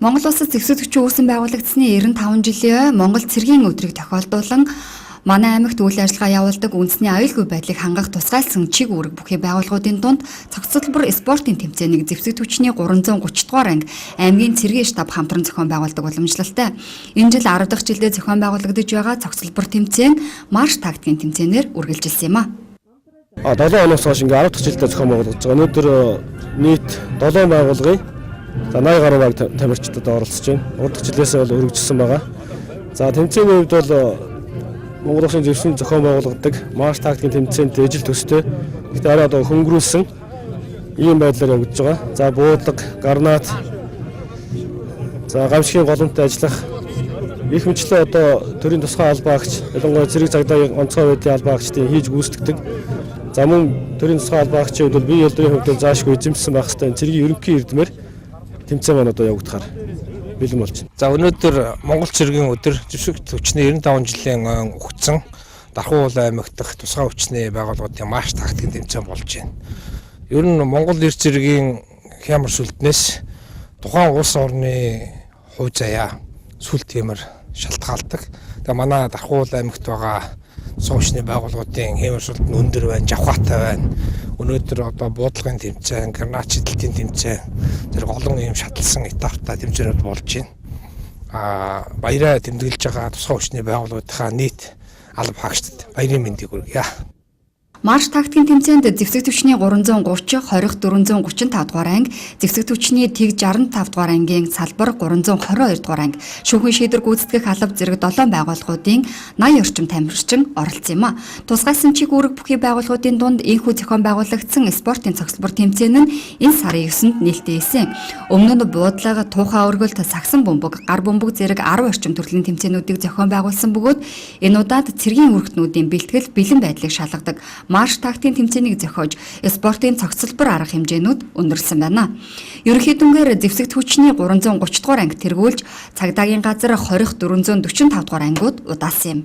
Монгол улсад зэвсэгтгчийн үүсгэн байгуулагдсны 95 жилийн Монгол цэргийн өдрийг тохиолдуулан манай аймагт үйл ажиллагаа явуулдаг үндэсний аюулгүй байдлыг хангах тусгайлсан чиг үүрэг бүхий байгууллагуудын дунд цогцлбор спортын тэмцээнийг зэвсэгтгчний 330 дугаар анги аймгийн цэргийн штаб хамтран зохион байгуулдаг уламжлалтай. Энэ жил 10 дахь жилдээ зохион байгуулагдаж байгаа цогцлбор тэмцээн марш тактикийн тэмцээнээр үргэлжилсэн юм а. 7 оноос хойш ингээ 10 дахь жилдээ зохион байгуулагдаж байгаа. Өнөөдөр нийт 7 байгууллагын 80 гаруй баг тамирчдад оролцож байна. Урд жилээсээ бол өргөжсөн байгаа. За тэмцээний хувьд бол Монгол Улсын зэвсгийн зохион байгуулагддаг марш тактикийн тэмцээнд ижил төстэй. Гэхдээ арай одоо хөнгөрүүлсэн ийм байдлаар явагдаж байгаа. За буудлага, гарнат, за гамшигын голомттой ажиллах их хэмжлээ одоо төрийн тусгай албаагч, ялангуяа зэрэг цагдаагийн онцгой байдлын албаагчдын хийж гүйцэтгэдэг. За мөн төрийн тусгай албаагчийн хувьд бие ялдрын хувьд заашгүй эзэмсэн байх хэвээр цэргийн ерөнхий эрдмээр тэмцээн маань одоо явагдахаар бэлэн болж байна. За өнөөдөр Монгол цэргийн өдөр зэвсэгт хүчний 95 жилийн өгцөн Дархуул аймагт дах тусгай хүчний байгууллагуудын марш тактикийн тэмцээн болж байна. Ер нь Монгол эрх цэргийн хямар сүлднээс тухайн улс орны хувь заяа сүлд хэмэр шалтгаалдаг. Тэгээ манай Дархуул аймагт байгаа суучны байгууллагуудын хэмэр сүлд нь өндөр байна, жавхаатай байна. Өнөөдөр одоо буудлагын тэмцээн, гранат шидэлтийн тэмцээн зэрэг олон ийм шатлсан этаптай тэмцээнүүд болж байна. Баяраа тэмдэглэж байгаа тусгай хүчний байгууллагуудынхаа нийт алба хаагчдад баярын мэндийг хүргье. Марш тактикийн тэмцээнд зэвсэгтгчний 330, хорих 435 дугаар анги, зэвсэгтгчний тэг 65 дугаар ангийн салбар 322 дугаар анги, шүүхэн шийдвэр гүйцэтгэх алба зэрэг 7 байгууллагуудын 80 орчим тамирчин оролцсон юм а. Тусгайлсан чиг үүрэг бүхий байгууллагуудын дунд энэхүү зохион байгуулагдсан спортын цогцлбор тэмцээн нь энэ сарын 9-нд нээлттэй хийсэн. Өмнө нь буудлага, тухай өргөлт, сагсан бөмбөг, гар бөмбөг зэрэг 10 орчим төрлийн тэмцээнүүдийг зохион байгуулсан бөгөөд энэ удаад цэргийн үүрэгтнүүдийн бэлтгэл бэлэн байдлыг шалгадаг марш тактикийн тэмцээнийг зохиож спортын цогцлбор арга хэмжээнүүд өндөрлсөн байна. Ерөнхийдөнгээр зэвсэгт хүчний 330 дугаар анги тэргүүлж цагдаагийн газар хорих 445 дугаар ангиуд удаасан юм.